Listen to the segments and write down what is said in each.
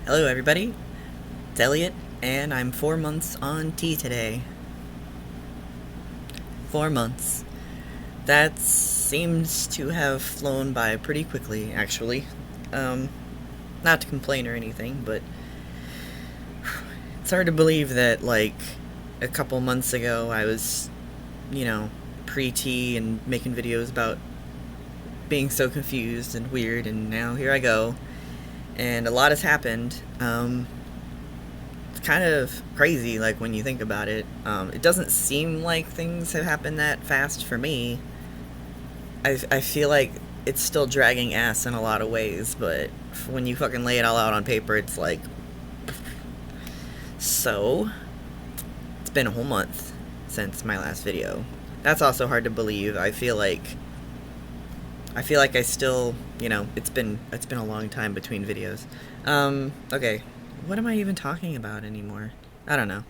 Hello everybody, it's Elliot, and I'm 4 months on T today. 4 months. That seems to have flown by pretty quickly, actually. Um, Not to complain or anything, but it's hard to believe that, like, a couple months ago I was, you know, pre-T and making videos about being so confused and weird, and now here I go. And a lot has happened. It's kind of crazy, like, when you think about it. It doesn't seem like things have happened that fast for me. I feel like it's still dragging ass in a lot of ways, but when you fucking lay it all out on paper, it's like. So, it's been a whole month since my last video. That's also hard to believe. I feel like I still, it's been a long time between videos. Okay. What am I even talking about anymore? I don't know.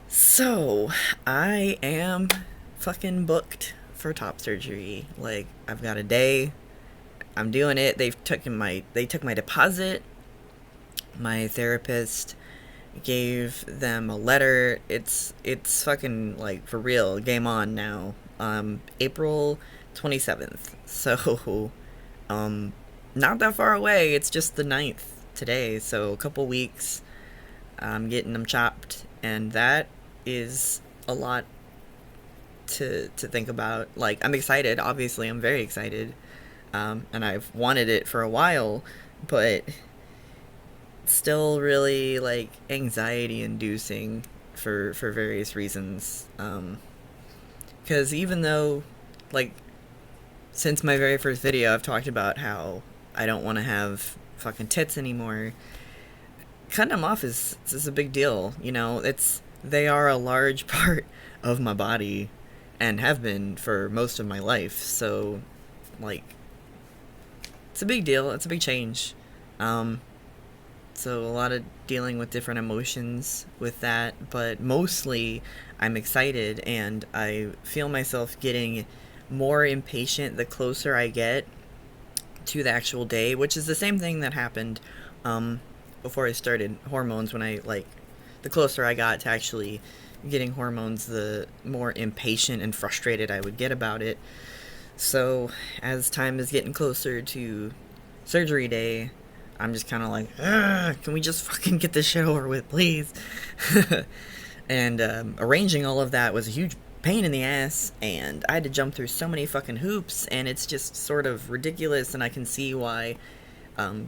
So, I am fucking booked for top surgery. Like, I've got a day. I'm doing it. They took my deposit. My therapist gave them a letter. It's fucking, like, for real. Game on now. April 27th. So, not that far away. It's just the 9th today. So, a couple weeks. I'm getting them chopped, and that is a lot to think about. Like, I'm excited. Obviously, I'm very excited. And I've wanted it for a while, but still really, like, anxiety inducing for various reasons. Because even though, like, since my very first video, I've talked about how I don't want to have fucking tits anymore. Cutting them off is a big deal. They are a large part of my body and have been for most of my life. So, like, it's a big deal. It's a big change. So a lot of dealing with different emotions with that, but mostly I'm excited, and I feel myself getting more impatient the closer I get to the actual day, which is the same thing that happened before I started hormones. The closer I got to actually getting hormones, the more impatient and frustrated I would get about it. So as time is getting closer to surgery day, I'm just kind of like, can we just fucking get this shit over with, please? And arranging all of that was a huge pain in the ass, and I had to jump through so many fucking hoops, and it's just sort of ridiculous, and I can see why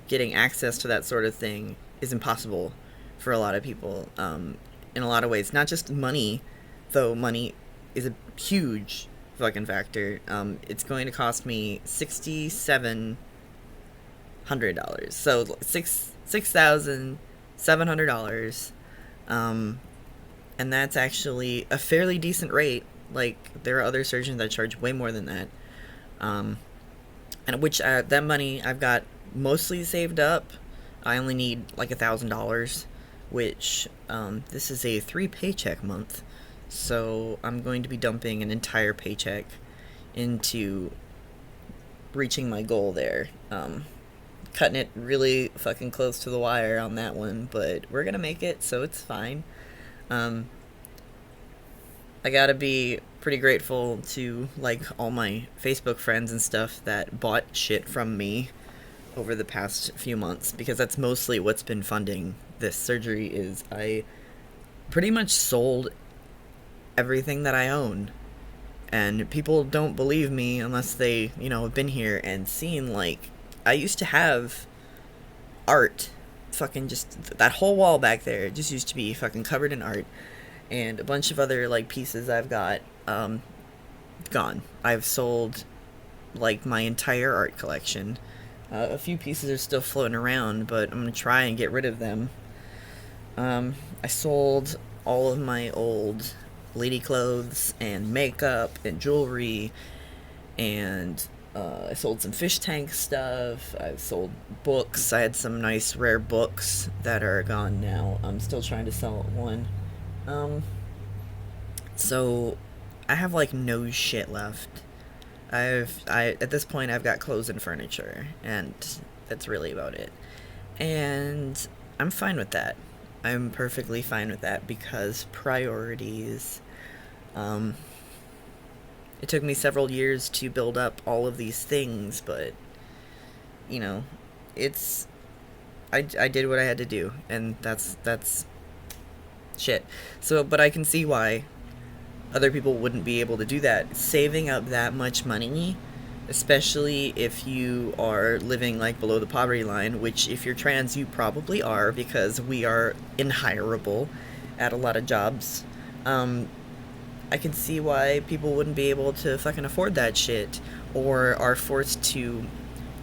getting access to that sort of thing is impossible for a lot of people, in a lot of ways. Not just money, though money is a huge fucking factor. It's going to cost me $6,700, so $6,700, and that's actually a fairly decent rate. Like, there are other surgeons that charge way more than that, and which that money I've got mostly saved up. I only need like $1,000, which this is a 3 paycheck month, so I'm going to be dumping an entire paycheck into reaching my goal there. Cutting it really fucking close to the wire on that one, but we're gonna make it, so it's fine. I gotta be pretty grateful to, like, all my Facebook friends and stuff that bought shit from me over the past few months, because that's mostly what's been funding this surgery. Is I pretty much sold everything that I own, and people don't believe me unless they, have been here and seen, like, I used to have art, fucking just that whole wall back there just used to be fucking covered in art, and a bunch of other, like, pieces I've got gone. I've sold, like, my entire art collection. A few pieces are still floating around, but I'm gonna try and get rid of them. I sold all of my old lady clothes and makeup and jewelry, and I sold some fish tank stuff. I've sold books. I had some nice rare books that are gone now. I'm still trying to sell one. So I have, like, no shit left. At this point I've got clothes and furniture, and that's really about it. And I'm fine with that. I'm perfectly fine with that because priorities. Um, it took me several years to build up all of these things, but, you know, it's. I did what I had to do, and that's shit. So, but I can see why other people wouldn't be able to do that. Saving up that much money, especially if you are living like below the poverty line, which if you're trans you probably are because we are inhirable at a lot of jobs. Um, I can see why people wouldn't be able to fucking afford that shit or are forced to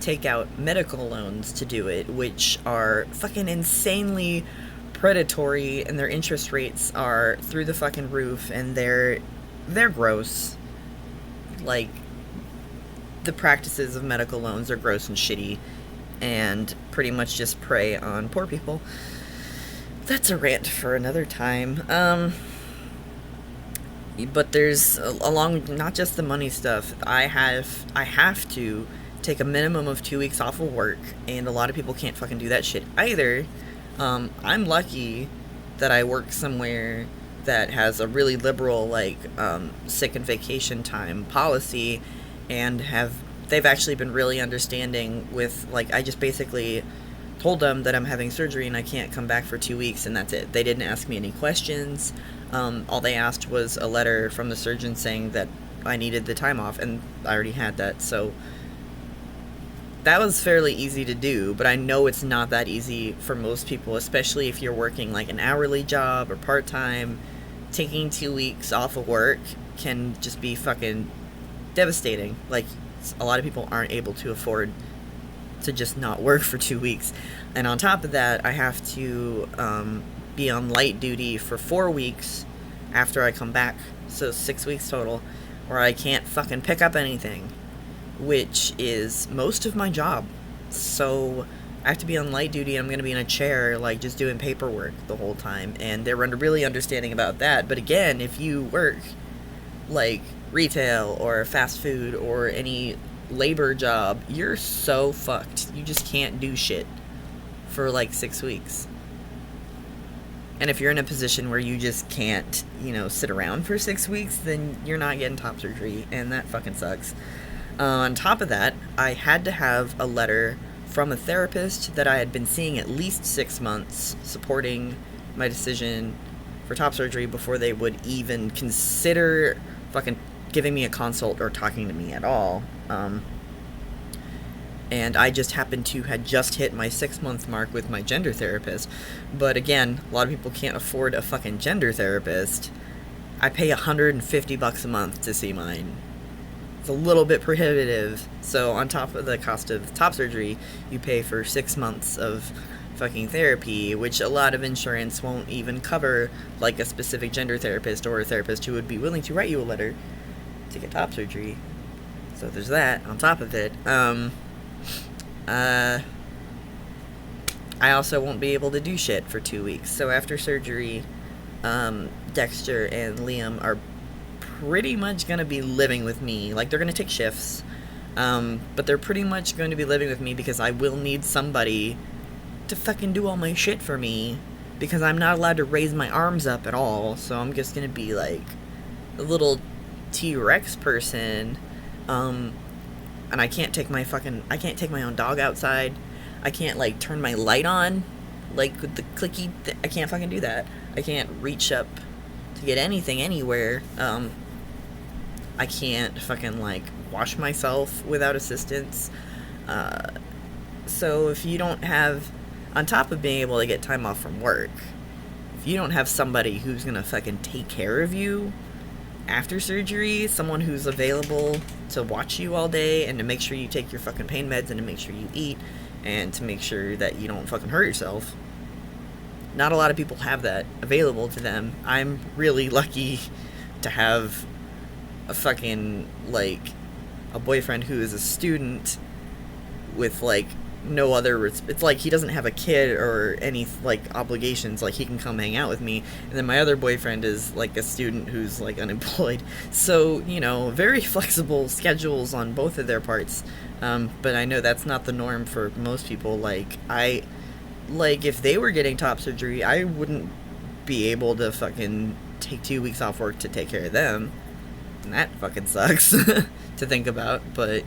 take out medical loans to do it, which are fucking insanely predatory and their interest rates are through the fucking roof and they're gross. Like the practices of medical loans are gross and shitty and pretty much just prey on poor people. That's a rant for another time. But there's along not just the money stuff. I have to take a minimum of 2 weeks off of work, and a lot of people can't fucking do that shit either. I'm lucky that I work somewhere that has a really liberal like sick and vacation time policy, and they've actually been really understanding with like I just basically told them that I'm having surgery and I can't come back for 2 weeks, and that's it. They didn't ask me any questions. All they asked was a letter from the surgeon saying that I needed the time off, and I already had that. So that was fairly easy to do, but I know it's not that easy for most people, especially if you're working like an hourly job or part-time. Taking 2 weeks off of work can just be fucking devastating. Like, a lot of people aren't able to afford to just not work for 2 weeks. And on top of that, I have to be on light duty for 4 weeks after I come back. So 6 weeks total, where I can't fucking pick up anything, which is most of my job. So I have to be on light duty. I'm going to be in a chair, like, just doing paperwork the whole time. And they're really understanding about that. But again, if you work, like, retail or fast food or any labor job, you're so fucked. You just can't do shit for, like, 6 weeks. And if you're in a position where you just can't, sit around for 6 weeks, then you're not getting top surgery. And that fucking sucks. On top of that, I had to have a letter from a therapist that I had been seeing at least 6 months supporting my decision for top surgery before they would even consider fucking giving me a consult or talking to me at all. And I just happened to had just hit my 6-month mark with my gender therapist. But again, a lot of people can't afford a fucking gender therapist. I pay $150 a month to see mine. It's a little bit prohibitive. So on top of the cost of top surgery, you pay for 6 months of fucking therapy, which a lot of insurance won't even cover, like a specific gender therapist or a therapist who would be willing to write you a letter to get top surgery. So there's that on top of it. I also won't be able to do shit for 2 weeks. So after surgery, Dexter and Liam are pretty much going to be living with me. Like, they're going to take shifts, but they're pretty much going to be living with me because I will need somebody to fucking do all my shit for me, because I'm not allowed to raise my arms up at all. So I'm just going to be like a little T-Rex person. And I can't take my own dog outside. I can't, like, turn my light on, like, with the clicky I can't fucking do that. I can't reach up to get anything anywhere. I can't fucking, like, wash myself without assistance. So if you don't have, on top of being able to get time off from work, if you don't have somebody who's gonna fucking take care of you after surgery, someone who's available to watch you all day and to make sure you take your fucking pain meds and to make sure you eat and to make sure that you don't fucking hurt yourself, not a lot of people have that available to them. I'm really lucky to have a fucking, like, a boyfriend who is a student with, like, no other, it's like he doesn't have a kid or any, like, obligations. Like, he can come hang out with me. And then my other boyfriend is, like, a student who's, like, unemployed. So, very flexible schedules on both of their parts. But I know that's not the norm for most people. Like, like, if they were getting top surgery, I wouldn't be able to fucking take 2 weeks off work to take care of them. And that fucking sucks to think about, but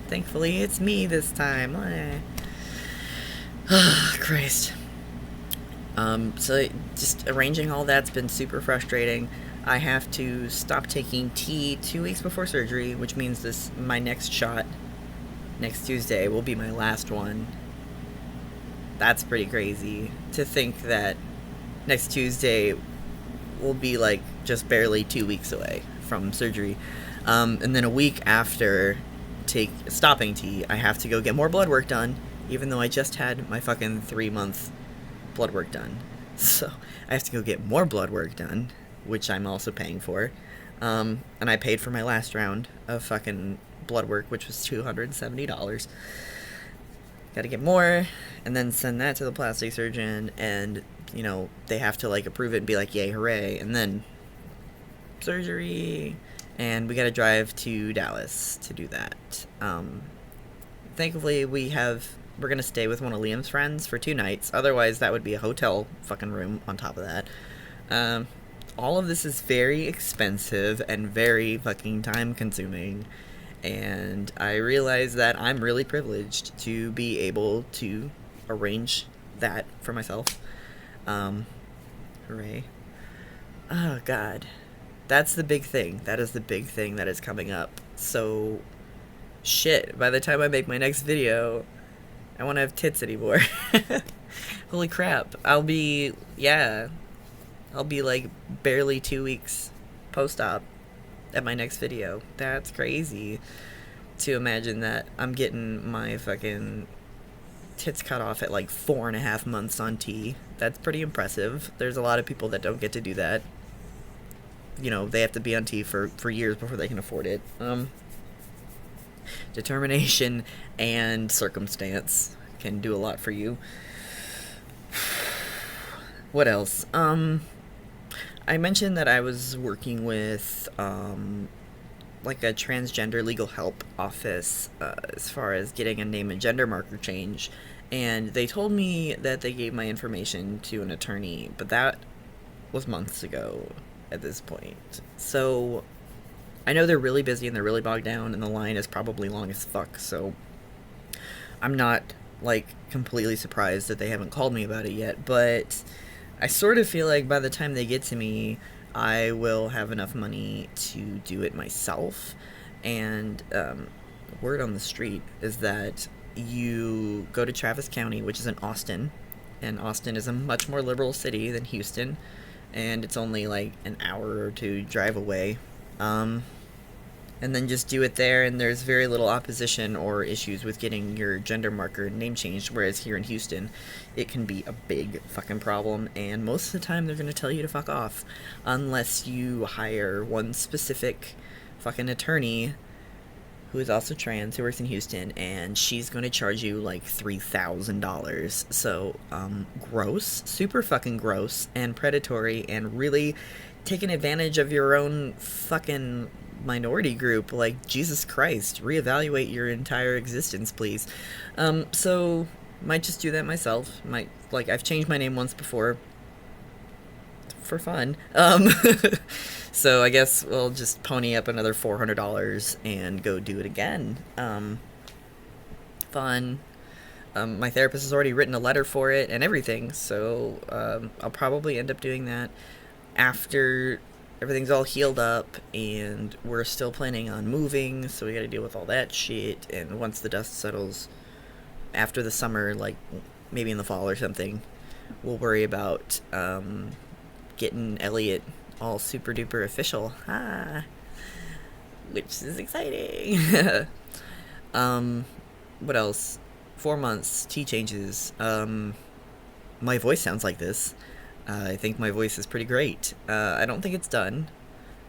thankfully it's me this time. Christ. So just arranging all that's been super frustrating. I have to stop taking T 2 weeks before surgery, which means my next shot next Tuesday will be my last one. That's pretty crazy to think that next Tuesday will be like just barely 2 weeks away from surgery. And then a week after stopping T, I have to go get more blood work done, even though I just had my fucking 3-month blood work done. So I have to go get more blood work done, which I'm also paying for. And I paid for my last round of fucking blood work, which was $270. Gotta get more, and then send that to the plastic surgeon, and, you know, they have to, like, approve it and be like, yay, hooray, and then surgery, and we gotta drive to Dallas to do that. Thankfully, we're gonna stay with one of Liam's friends for 2 nights, otherwise that would be a hotel fucking room on top of that. All of this is very expensive and very fucking time-consuming, and I realize that I'm really privileged to be able to arrange that for myself. Hooray. Oh, God. That's the big thing. That is the big thing that is coming up. So, shit, by the time I make my next video, I won't have tits anymore. Holy crap. I'll be like barely 2 weeks post-op at my next video. That's crazy to imagine that I'm getting my fucking tits cut off at like 4.5 months on T. That's pretty impressive. There's a lot of people that don't get to do that. You know, they have to be on T for years before they can afford it. Determination and circumstance can do a lot for you. What else? I mentioned that I was working with like a transgender legal help office as far as getting a name and gender marker change, and they told me that they gave my information to an attorney, but that was months ago at this point. So I know they're really busy and they're really bogged down, and the line is probably long as fuck, so I'm not like completely surprised that they haven't called me about it yet, but I sort of feel like by the time they get to me, I will have enough money to do it myself. And word on the street is that you go to Travis County, which is in Austin, and Austin is a much more liberal city than Houston, and it's only like an hour or 2 drive away. And then just do it there, and there's very little opposition or issues with getting your gender marker name changed, whereas here in Houston, it can be a big fucking problem, and most of the time they're going to tell you to fuck off, unless you hire one specific fucking attorney who is also trans, who works in Houston, and she's going to charge you like $3,000. So, gross, super fucking gross, and predatory, and really taking advantage of your own fucking minority group. Like, Jesus Christ, reevaluate your entire existence, please. So might just do that myself. I've changed my name once before for fun. So I guess we'll just pony up another $400 and go do it again. Fun. My therapist has already written a letter for it and everything, so I'll probably end up doing that after everything's all healed up, and we're still planning on moving, so we gotta deal with all that shit. And once the dust settles after the summer, like maybe in the fall or something, we'll worry about getting Elliot all super duper official, which is exciting. What else? 4 months, T changes. My voice sounds like this. I think my voice is pretty great. I don't think it's done.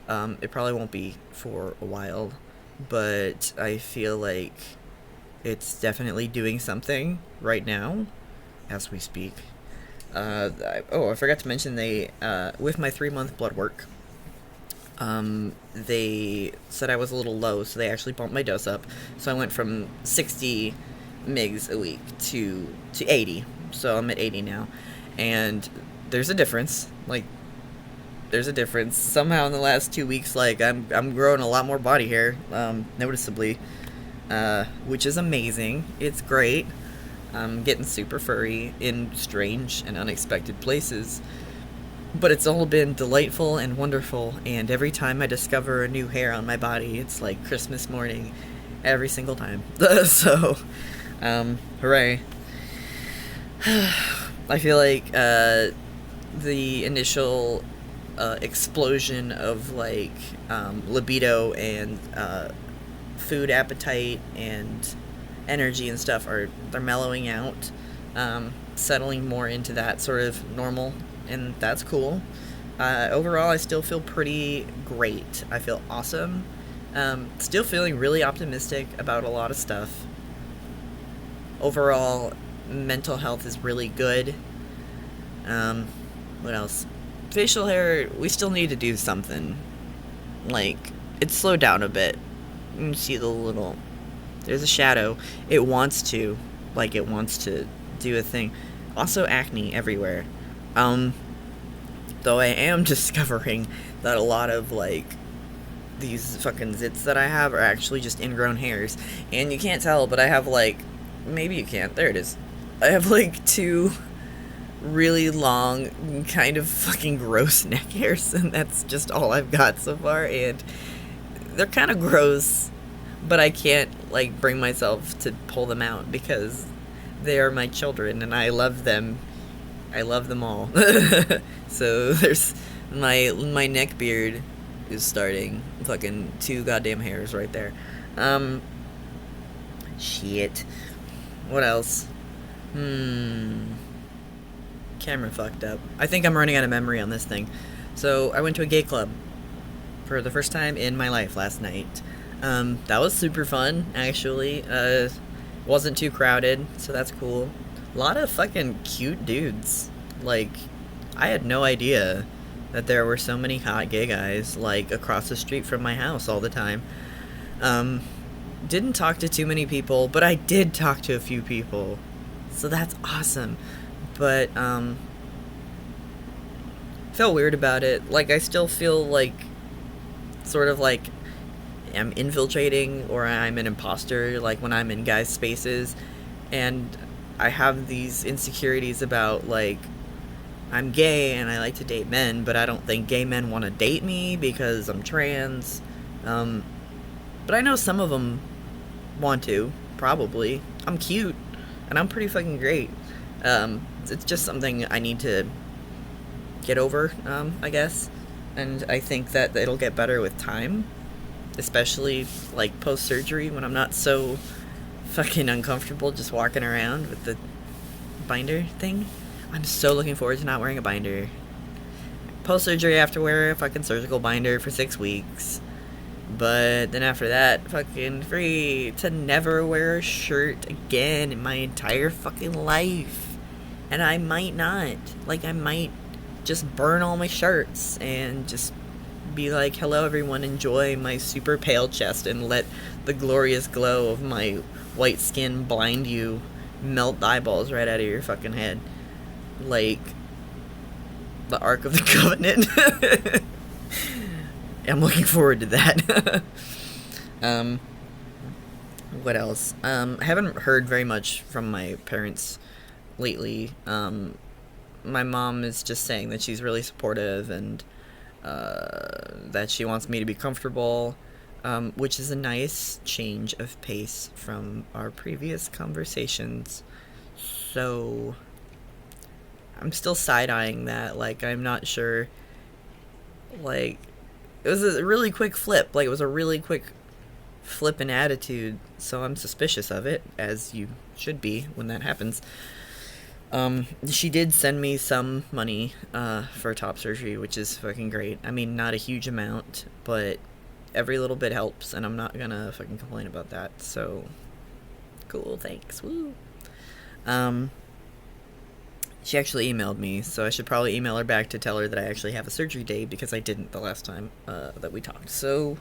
It probably won't be for a while, but I feel like it's definitely doing something right now as we speak. I forgot to mention they, with my 3-month blood work, they said I was a little low, so they actually bumped my dose up. So I went from 60 mgs a week to 80. so I'm at 80 now, and there's a difference. Like, there's a difference. Somehow in the last 2 weeks, like, I'm growing a lot more body hair, noticeably, which is amazing. It's great. I'm getting super furry in strange and unexpected places. But it's all been delightful and wonderful, and every time I discover a new hair on my body, it's like Christmas morning every single time. So, hooray. I feel like the initial explosion of like libido and food appetite and energy and stuff they're mellowing out, settling more into that sort of normal, and that's cool. Overall, I still feel pretty great. I feel awesome. Still feeling really optimistic about a lot of stuff. Overall, mental health is really good. What else? Facial hair, we still need to do something. Like, it's slowed down a bit. You can see there's a shadow. It wants to do a thing. Also, acne everywhere. Though I am discovering that a lot of, like, these fucking zits that I have are actually just ingrown hairs. And you can't tell, but I have, like, maybe you can't. There it is. I have, like, 2 really long, kind of fucking gross neck hairs, and that's just all I've got so far, and they're kind of gross, but I can't, like, bring myself to pull them out because they are my children, and I love them. I love them all. So there's my neck beard is starting. Fucking 2 goddamn hairs right there. Shit. What else? Camera fucked up. I think I'm running out of memory on this thing. So I went to a gay club for the first time in my life last night. That was super fun, actually. Wasn't too crowded, so that's cool. A lot of fucking cute dudes. Like, I had no idea that there were so many hot gay guys, like, across the street from my house all the time. Didn't talk to too many people, but I did talk to a few people. So that's awesome. But, felt weird about it. Like, I still feel like, sort of like, I'm infiltrating or I'm an imposter, like, when I'm in guys' spaces. And I have these insecurities about, like, I'm gay and I like to date men, but I don't think gay men want to date me because I'm trans. But I know some of them want to, probably. I'm cute, and I'm pretty fucking great. It's just something I need to get over, I guess. And I think that it'll get better with time. Especially, like, post-surgery, when I'm not so fucking uncomfortable just walking around with the binder thing. I'm so looking forward to not wearing a binder. Post-surgery, I have to wear a fucking surgical binder for 6 weeks. But then after that, fucking free to never wear a shirt again in my entire fucking life. And I might not. Like, I might just burn all my shirts and just be like, hello everyone, enjoy my super pale chest and let the glorious glow of my white skin blind you, melt the eyeballs right out of your fucking head. Like the Ark of the Covenant. I'm looking forward to that. What else? I haven't heard very much from my parents lately. My mom is just saying that she's really supportive and that she wants me to be comfortable, which is a nice change of pace from our previous conversations. So I'm still side-eyeing that. Like, I'm not sure. Like, it was a really quick flip. Like, it was a really quick flip in attitude, so I'm suspicious of it, as you should be when that happens. She did send me some money for top surgery, which is fucking great. I mean, not a huge amount, but every little bit helps, and I'm not gonna fucking complain about that. So, cool, thanks, woo. She actually emailed me, so I should probably email her back to tell her that I actually have a surgery date, because I didn't the last time that we talked. So,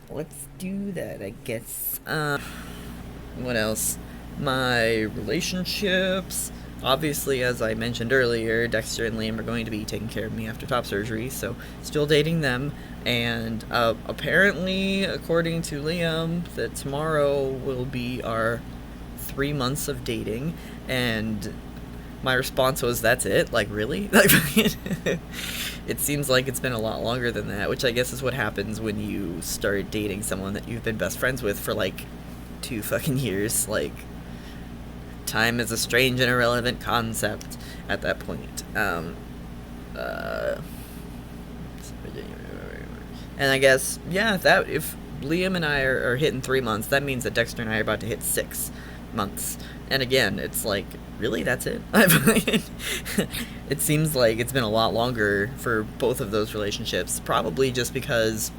let's do that, I guess. What else? My relationships. obviously, as I mentioned earlier, Dexter and Liam are going to be taking care of me after top surgery, so still dating them. And apparently, according to Liam, that tomorrow will be our 3 months of dating. And my response was, "That's it? Like, really?" Like, it seems like it's been a lot longer than that, which I guess is what happens when you start dating someone that you've been best friends with for like 2 fucking years. Like, time is a strange and irrelevant concept at that point. Uh, and I guess, yeah, that if Liam and I are hitting 3 months, that means that Dexter and I are about to hit 6 months. And again, it's like, really, that's it? It seems like it's been a lot longer for both of those relationships, probably just because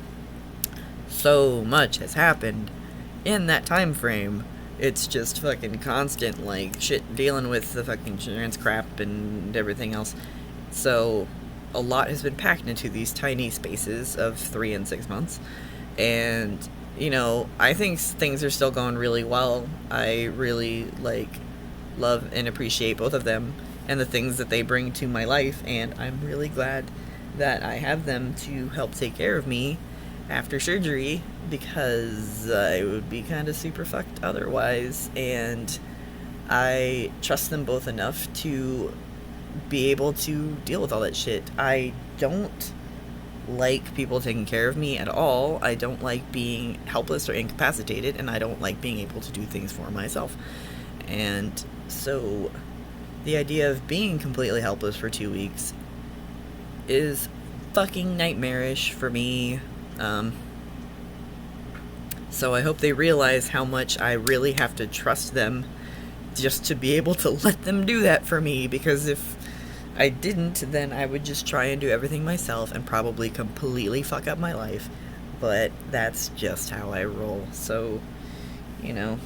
so much has happened in that time frame. It's just fucking constant, like, shit, dealing with the fucking insurance crap and everything else. So, a lot has been packed into these tiny spaces of 3 and 6 months. And, you know, I think things are still going really well. I really, like, love and appreciate both of them and the things that they bring to my life. And I'm really glad that I have them to help take care of me after surgery, because I would be kind of super fucked otherwise. And I trust them both enough to be able to deal with all that shit. I don't like people taking care of me at all. I don't like being helpless or incapacitated, and I don't like being able to do things for myself. And so the idea of being completely helpless for 2 weeks is fucking nightmarish for me. So I hope they realize how much I really have to trust them just to be able to let them do that for me, because if I didn't, then I would just try and do everything myself and probably completely fuck up my life. But that's just how I roll. So, you know,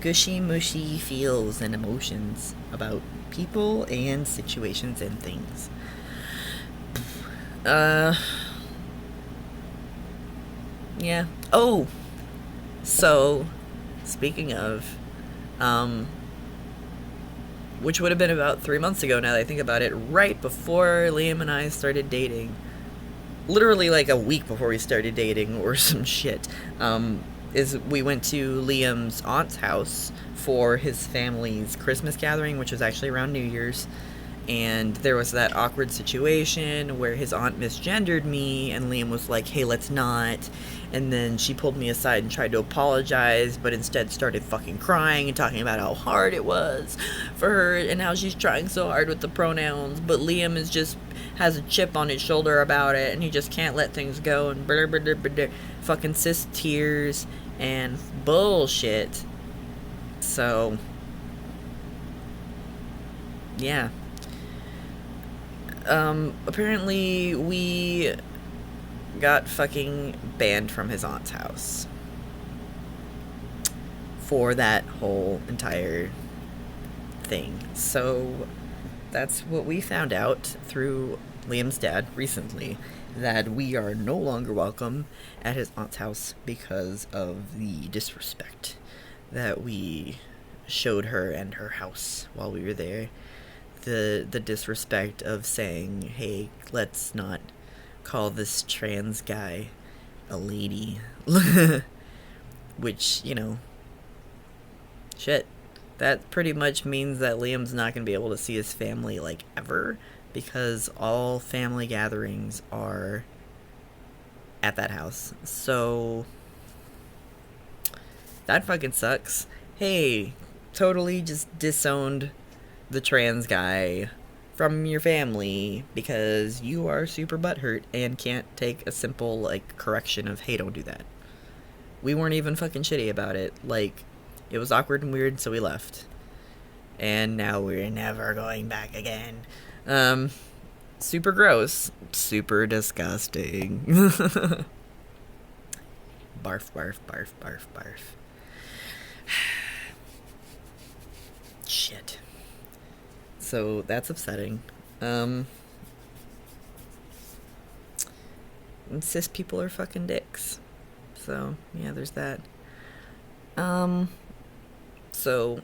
gushy mushy feels and emotions about people and situations and things. Yeah. Oh, so speaking of, which would have been about 3 months ago now that I think about it, right before Liam and I started dating, literally like a week before we started dating or some shit, is we went to Liam's aunt's house for his family's Christmas gathering, which was actually around New Year's. And there was that awkward situation where his aunt misgendered me, and Liam was like, "Hey, let's not." And then she pulled me aside and tried to apologize, but instead started fucking crying and talking about how hard it was for her and how she's trying so hard with the pronouns. But Liam is just has a chip on his shoulder about it, and he just can't let things go, and blah, blah, blah, blah, blah. Fucking cis tears and bullshit. So, yeah. Apparently we got fucking banned from his aunt's house for that whole entire thing. So that's what we found out through Liam's dad recently, that we are no longer welcome at his aunt's house because of the disrespect that we showed her and her house while we were there. The disrespect of saying, "Hey, let's not call this trans guy a lady." Which, you know, shit. That pretty much means that Liam's not going to be able to see his family, like, ever, because all family gatherings are at that house. So, that fucking sucks. Hey, totally just disowned the trans guy from your family because you are super butthurt and can't take a simple, like, correction of, "Hey, don't do that." We weren't even fucking shitty about it. Like, it was awkward and weird, so we left. And now we're never going back again. Super gross. Super disgusting. Barf, barf, barf, barf, barf. Shit. So that's upsetting. And cis people are fucking dicks. So, yeah, there's that. So,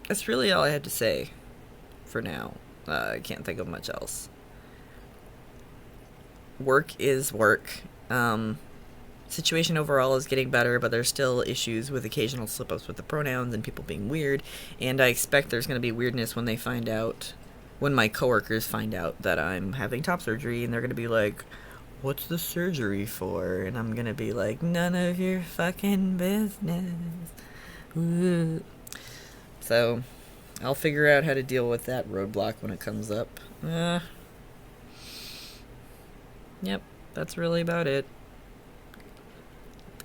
that's really all I had to say for now. I can't think of much else. Work is work. Situation overall is getting better, but there's still issues with occasional slip ups with the pronouns and people being weird. And I expect there's going to be weirdness when they find out, when my coworkers find out that I'm having top surgery, and they're going to be like, "What's the surgery for?" And I'm going to be like, "None of your fucking business." Ooh. So, I'll figure out how to deal with that roadblock when it comes up. Yep, that's really about it.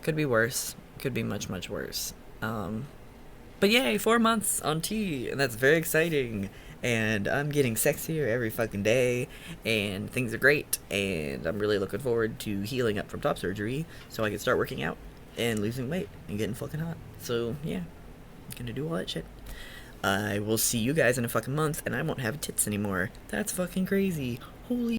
Could be worse. Could be much, much worse. But yay, 4 months on T, and that's very exciting. And I'm getting sexier every fucking day, and things are great. And I'm really looking forward to healing up from top surgery so I can start working out and losing weight and getting fucking hot. So yeah, I'm gonna do all that shit. I will see you guys in a fucking month, and I won't have tits anymore. That's fucking crazy. Holy